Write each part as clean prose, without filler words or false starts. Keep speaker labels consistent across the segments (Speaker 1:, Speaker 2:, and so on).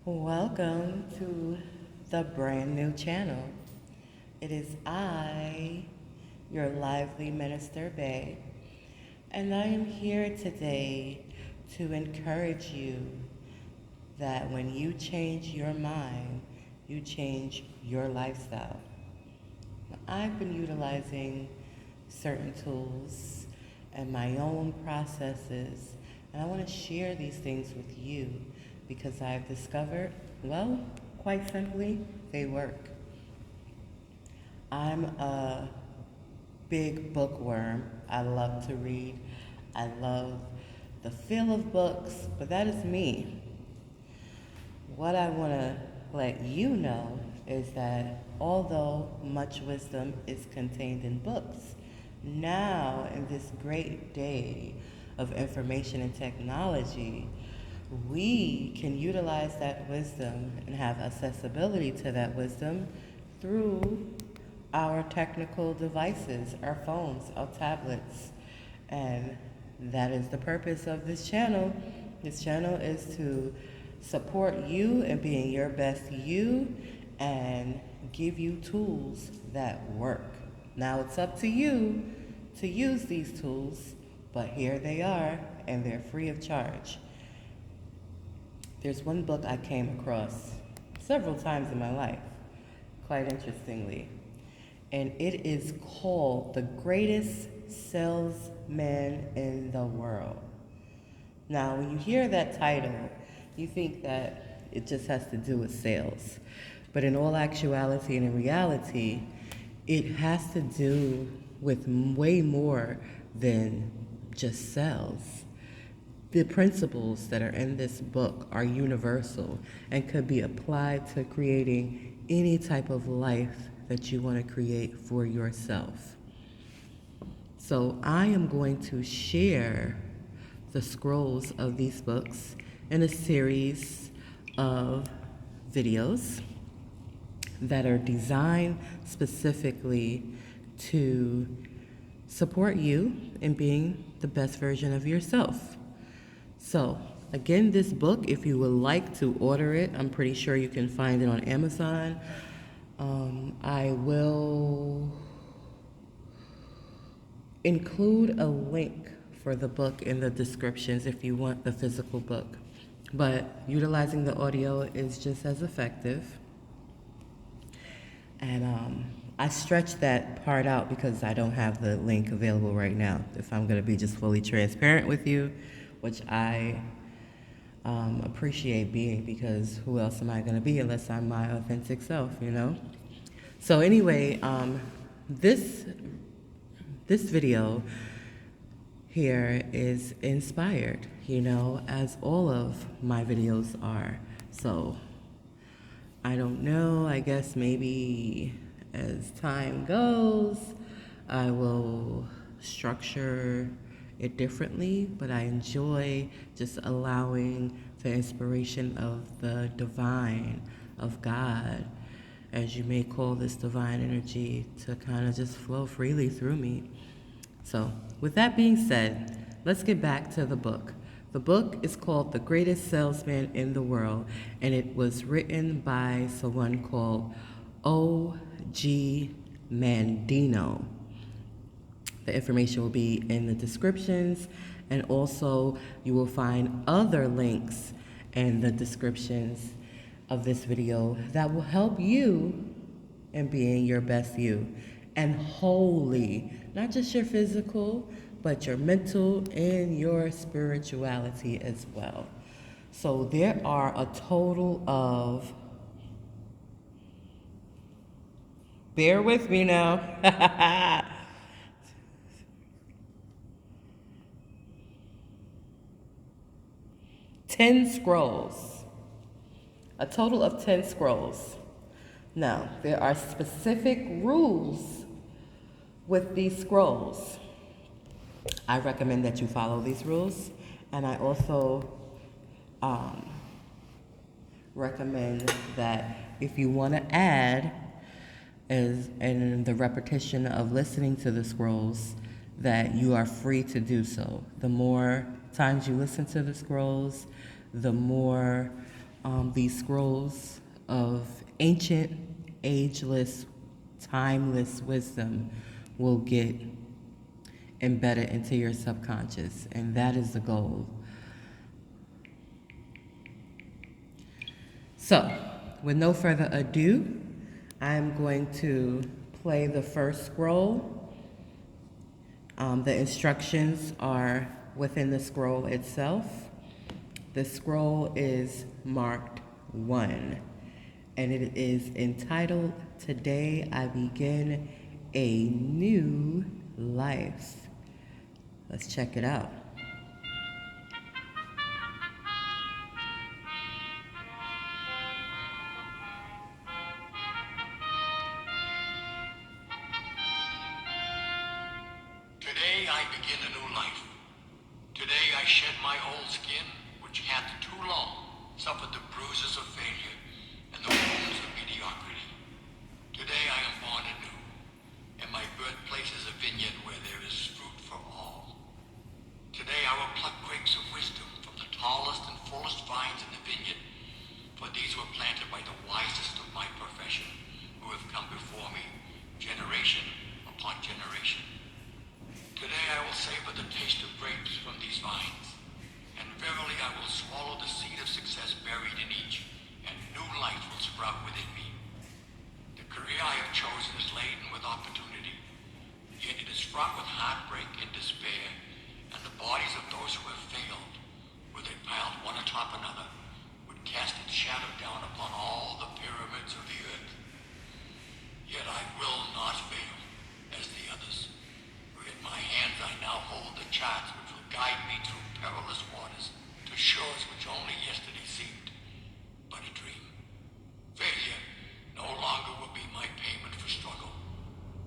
Speaker 1: Welcome to the brand new channel. It is I, your lively minister, Bae, and I am here today to encourage you that when you change your mind, you change your lifestyle. I've been utilizing certain tools and my own processes, and I want to share these things with you because I've discovered, well, quite simply, they work. I'm a big bookworm. I love to read. I love the feel of books, but that is me. What I want to let you know is that although much wisdom is contained in books, now in this great day of information and technology, we can utilize that wisdom and have accessibility to that wisdom through our technical devices, our phones, our tablets. And that is the purpose of this channel. This channel is to support you in being your best you and give you tools that work. Now it's up to you to use these tools, but here they are and they're free of charge. There's one book I came across several times in my life, quite interestingly, and it is called The Greatest Salesman in the World. Now, when you hear that title, you think that it just has to do with sales. But in all actuality and in reality, it has to do with way more than just sales. The principles that are in this book are universal and could be applied to creating any type of life that you want to create for yourself. So I am going to share the scrolls of these books in a series of videos that are designed specifically to support you in being the best version of yourself. So, again, this book, if you would like to order it, I'm pretty sure you can find it on Amazon. I will include a link for the book in the descriptions if you want the physical book. But utilizing the audio is just as effective. And I stretched that part out because I don't have the link available right now, if I'm going to be just fully transparent with you, which I appreciate being, because who else am I going to be unless I'm my authentic self, you know? So anyway, this video here is inspired, you know, as all of my videos are. So I don't know, I guess maybe as time goes, I will structure it differently, but I enjoy just allowing the inspiration of the divine, of God, as you may call this divine energy, to kind of just flow freely through me. So with that being said, let's get back to the book. The book is called The Greatest Salesman in the World, and it was written by someone called O.G. Mandino. The information will be in the descriptions, and also you will find other links in the descriptions of this video that will help you in being your best you and wholly, not just your physical, but your mental and your spirituality as well. So there are a total of, bear with me now, 10 scrolls, a total of 10 scrolls. Now, there are specific rules with these scrolls. I recommend that you follow these rules, and I also recommend that if you want to add as in the repetition of listening to the scrolls, that you are free to do so. The more times you listen to the scrolls, the more these scrolls of ancient, ageless, timeless wisdom will get embedded into your subconscious, and that is the goal. So, with no further ado, I'm going to play the first scroll. The instructions are within the scroll itself. The scroll is marked 1, and it is entitled, "Today I Begin a New Life." Let's check it out.
Speaker 2: Today I begin a new life. Today I shed my old skin, which hath too long suffered the bruises of failure and the wounds of mediocrity. Today I am born anew, and my birthplace is a vineyard where there is fruit for all. Today I will pluck grapes of wisdom from the tallest and fullest vines in the vineyard, for these were planted by the wisest of my profession, who have come before me, generation upon generation. Today I will savor the taste of grapes from these vines, and verily I will swallow the seed of success buried in each, and new life will sprout within me. The career I have chosen is laden with opportunity, yet it is fraught with heartbreak and despair, and the bodies of those who have failed, were they piled one atop another, would cast its shadow down upon all the pyramids of the earth. Yet I will not fail as the others. In my hands I now hold the charts which will guide me through perilous waters to shores which only yesterday seemed but a dream. Failure no longer will be my payment for struggle.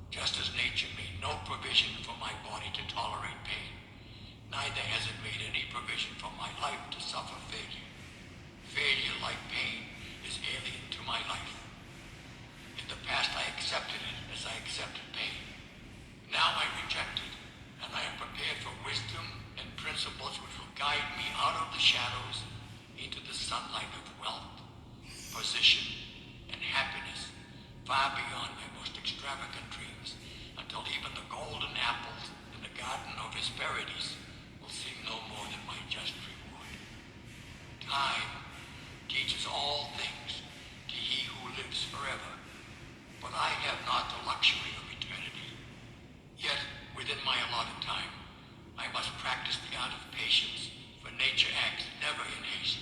Speaker 2: Just as nature made no provision for my body to tolerate pain, neither has it made any provision for my life to suffer failure. Failure, like pain, is alien to my life. In the past I accepted it as I accepted pain. Now I reject it, and I am prepared for wisdom and principles which will guide me out of the shadows into the sunlight of wealth, position, and happiness, far beyond my most extravagant dreams, until even the golden apples in the garden of Hesperides will seem no more than my just reward. Time teaches all things to he who lives forever, but I have not the luxury of eternity. Yet, within my allotted time, I must practice the art of patience, for nature acts never in haste.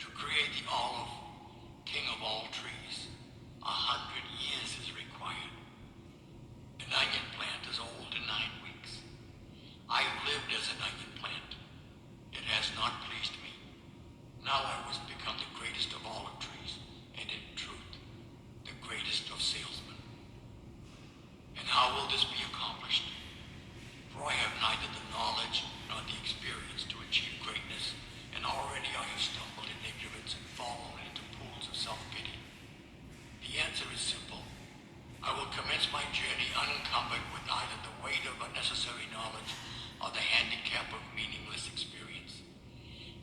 Speaker 2: To create the olive, king of all trees, 100 years is required. An onion plant is old in 9 weeks. I have lived as an onion plant. It has not pleased me. Now I must become the greatest of olive trees, and in truth, the greatest of salesmen. And how will this be accomplished? For I have neither the knowledge nor the experience to achieve greatness, and already I have stumbled in ignorance and fallen into pools of self-pity. The answer is simple. I will commence my journey unencumbered with either the weight of unnecessary knowledge or the handicap of meaningless experience.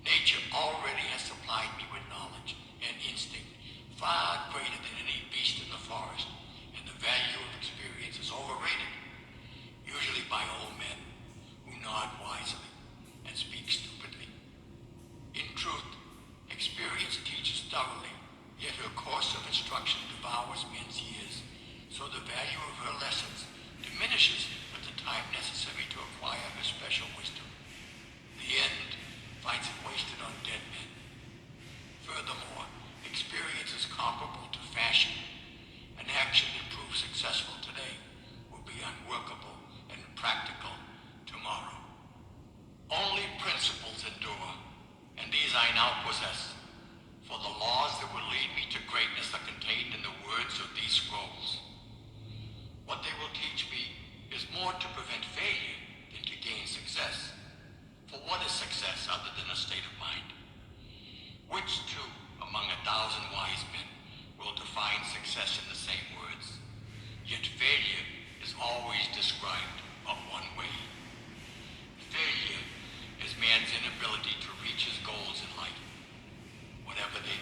Speaker 2: Nature already has supplied me with knowledge and instinct far greater than any beast in the forest, and the value of experience is overrated, usually by old men who nod wisely and speak stupidly. In truth, experience teaches thoroughly, yet her course of instruction devours men's years, so the value of her lessons diminishes with the time necessary to acquire her special wisdom. The end finds it wasted on dead men. Furthermore, experience is comparable to fashion. An action that proves successful today will be unworkable and impractical tomorrow. Only principles endure, and these I now possess, for the laws that will lead me to greatness are contained in the words of these scrolls. What they will teach me is more to prevent failure than to gain success. For what is success other than a state of mind? Which two, among 1,000 wise men, will define success in the same words? Yet failure is always described of one way. Failure is man's inability to reach his goals in life, whatever they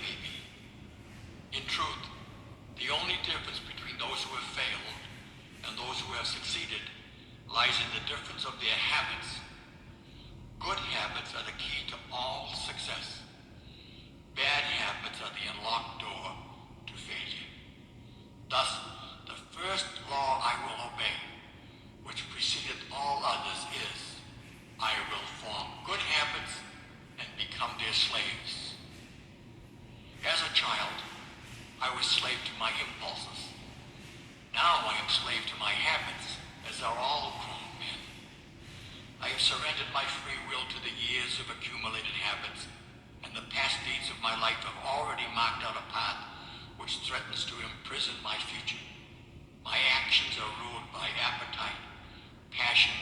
Speaker 2: child, I was slave to my impulses. Now I am slave to my habits, as are all grown men. I have surrendered my free will to the years of accumulated habits, and the past deeds of my life have already marked out a path which threatens to imprison my future. My actions are ruled by appetite, passion,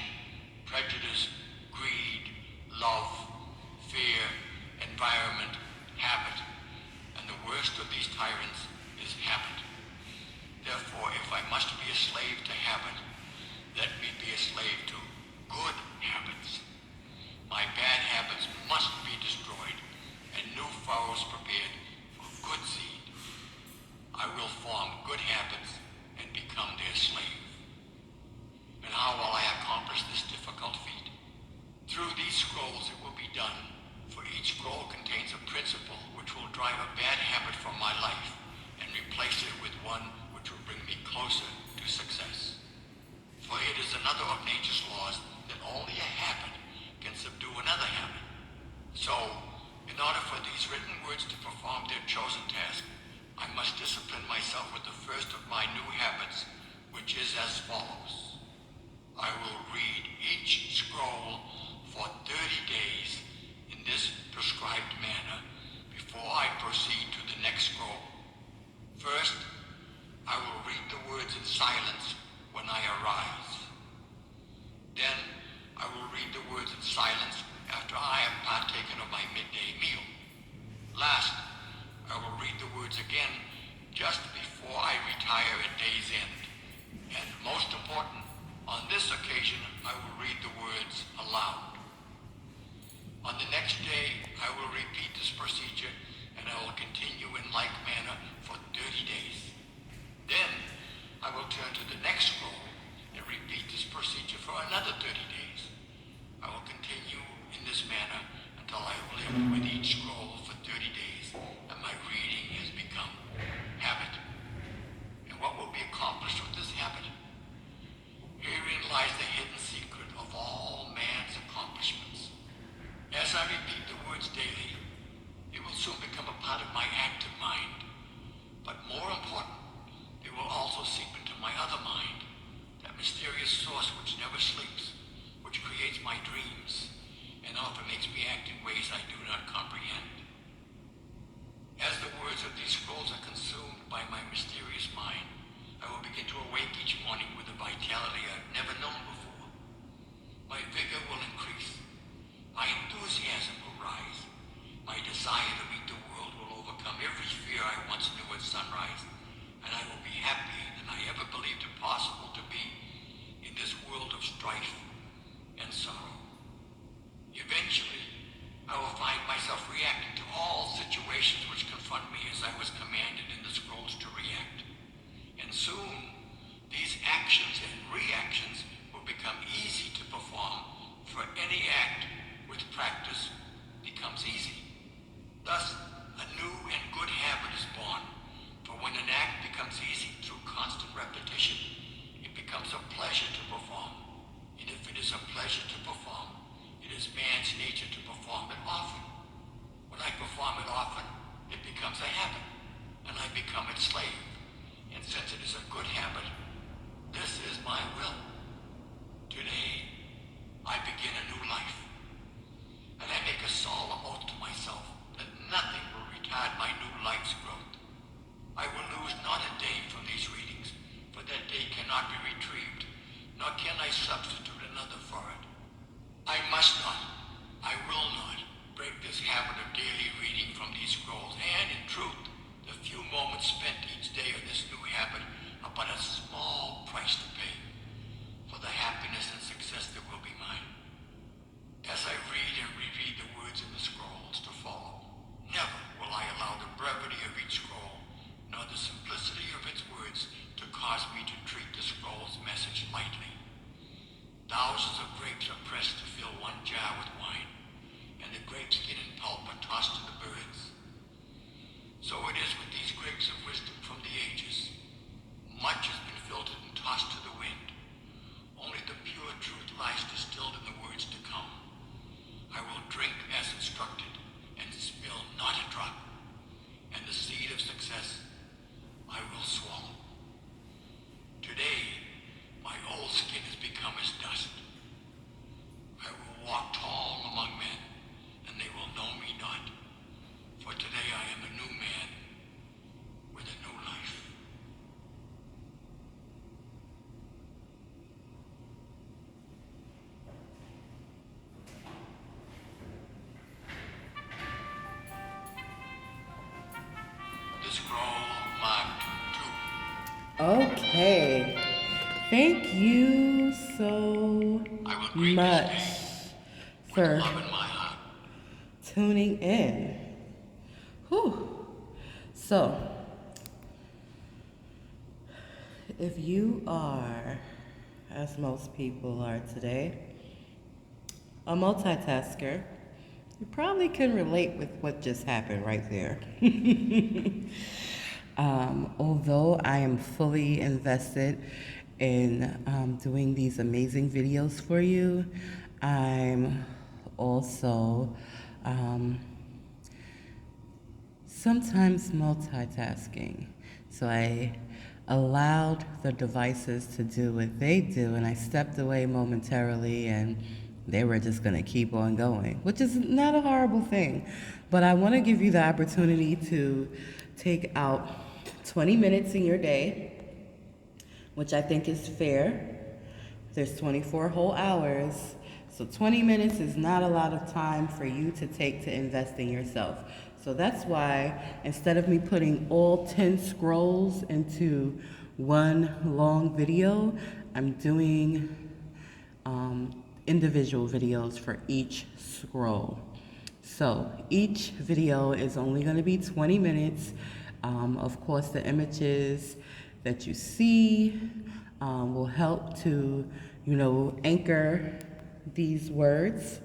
Speaker 2: prejudice, greed, love, fear, environment, habit, and the worst of these tyrants is habit. Therefore, if I must be a slave to habit, let me be a slave to good habits. My bad habits must be destroyed and new furrows prepared for good seed. I will form good habits and become their slave. And how will I accomplish this difficult feat? Through these scrolls it will be done, for each scroll contains a principle which will drive a bad habit from my life and replace it with one which will bring me closer to success. For it is another of nature's laws that only a habit can subdue another habit. So, in order for these written words to perform their chosen task, I must discipline myself with the first of my new habits, which is as follows. I will read each scroll for 30 days in this prescribed manner before I proceed to the next scroll. First, I will read the words in silence when I arise. Then, I will read the words in silence after I have partaken of my midday meal. Last, I will read the words again just before I retire at day's end. And most important, on this occasion, I will read the words aloud. On the next day, I will repeat this procedure, and I will continue in like manner for 30 days. Then, I will turn to the next scroll and repeat this procedure for another 30 days. I will continue in this manner until I have lived with each scroll for 30 days and my reading has become habit. And what will be accomplished with this habit? Herein lies the hidden secret of all man's accomplishments. As I repeat the words daily, it will soon become a part of my active mind. But more important, it will also seep into my other mind, that mysterious source which never sleeps, which creates my dreams, and often makes me act in ways I do not comprehend. As the words of these scrolls are consumed by my mysterious mind, I will begin to awake each morning with a vitality I've never known before. My vigor will increase, my enthusiasm will rise, my desire to meet the world will overcome every fear I once knew at sunrise, and I will be happier than I ever believed it possible to be in this world of strife and sorrow. Eventually, I will find myself reacting to all situations which confront me as I was commanded in the scrolls to react. And soon, these actions and reactions will become easy to perform, for any act with practice becomes easy. Thus, a new and good habit is born, for when an act becomes easy through constant repetition, it becomes a pleasure to perform. And if it is a pleasure to perform, it is man's nature to perform it often. When I perform it often, it becomes a habit, and I become its slave. And since it is a good habit, this is my will. Today, I begin a new life, and I make a solemn oath to myself that nothing will retard my new life's growth. I will lose not a day from these readings, for that day cannot be retrieved, nor can I substitute another for it. I must not, I will not, break this habit of daily reading from these scrolls, and in truth, the few moments spent each day of this new habit are but a small price to pay for the happiness and success that will be mine. As I read and reread the words in the scrolls to follow, never will I allow the brevity of each scroll, nor the simplicity of its words, to cause me to treat the scroll's message lightly. Thousands of grapes are pressed to fill one jar with wine, and the grape skin and pulp are tossed to the birds. So it is with these grapes of wisdom from the ages. Much has been filtered and tossed to the wind. Only the pure truth lies distilled in the words to come. I will drink as instructed, and spill not a drop. And the seed of the scroll marked 2.
Speaker 1: Okay. Thank you so
Speaker 2: I will greet
Speaker 1: much
Speaker 2: this day with
Speaker 1: for
Speaker 2: love in my heart.
Speaker 1: tuning in. Whew. So, if you are, as most people are today, a multitasker, you probably can relate with what just happened right there. Although I am fully invested in doing these amazing videos for you, I'm also sometimes multitasking. So I allowed the devices to do what they do, and I stepped away momentarily, and they were just going to keep on going, which is not a horrible thing. But I want to give you the opportunity to take out 20 minutes in your day, which I think is fair. There's 24 whole hours. So 20 minutes is not a lot of time for you to take to invest in yourself. So that's why instead of me putting all 10 scrolls into one long video, I'm doing individual videos for each scroll. So each video is only going to be 20 minutes. Of course, the images that you see will help to, anchor these words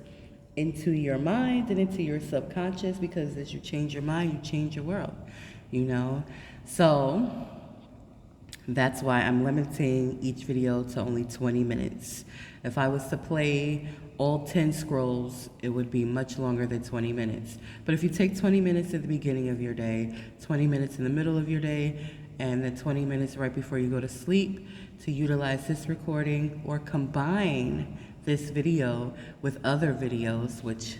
Speaker 1: into your mind and into your subconscious, because as you change your mind, you change your world, So that's why I'm limiting each video to only 20 minutes. If I was to play all 10 scrolls, it would be much longer than 20 minutes. But if you take 20 minutes at the beginning of your day, 20 minutes in the middle of your day, and then 20 minutes right before you go to sleep to utilize this recording or combine this video with other videos, which,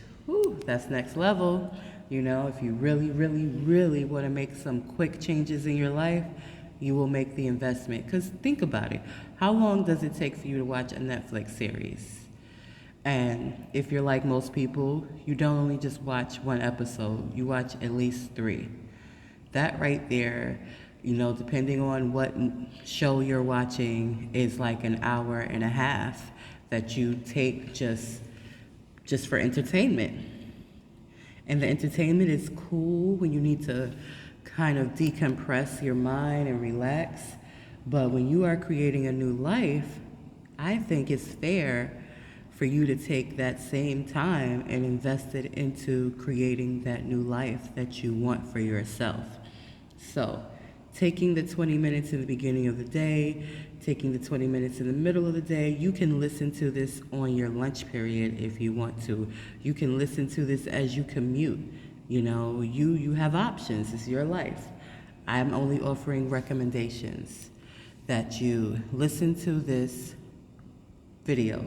Speaker 1: that's next level. If you really, really, really want to make some quick changes in your life, you will make the investment. Because think about it. How long does it take for you to watch a Netflix series? And if you're like most people, you don't only just watch one episode, you watch at least 3. That right there, depending on what show you're watching, is like an hour and a half that you take just for entertainment. And the entertainment is cool when you need to kind of decompress your mind and relax. But when you are creating a new life, I think it's fair for you to take that same time and invest it into creating that new life that you want for yourself. So, taking the 20 minutes in the beginning of the day, taking the 20 minutes in the middle of the day, you can listen to this on your lunch period if you want to. You can listen to this as you commute. You have options. It's your life. I'm only offering recommendations that you listen to this video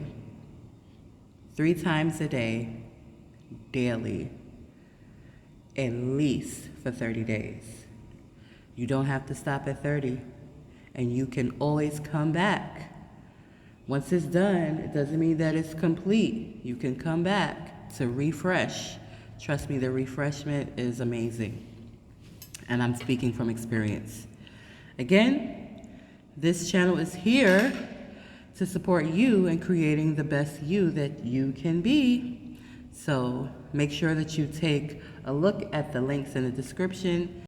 Speaker 1: 3 times a day, daily, at least for 30 days. You don't have to stop at 30, and you can always come back. Once it's done, it doesn't mean that it's complete. You can come back to refresh. Trust me, the refreshment is amazing. And I'm speaking from experience. Again, this channel is here to support you in creating the best you that you can be. So make sure that you take a look at the links in the description.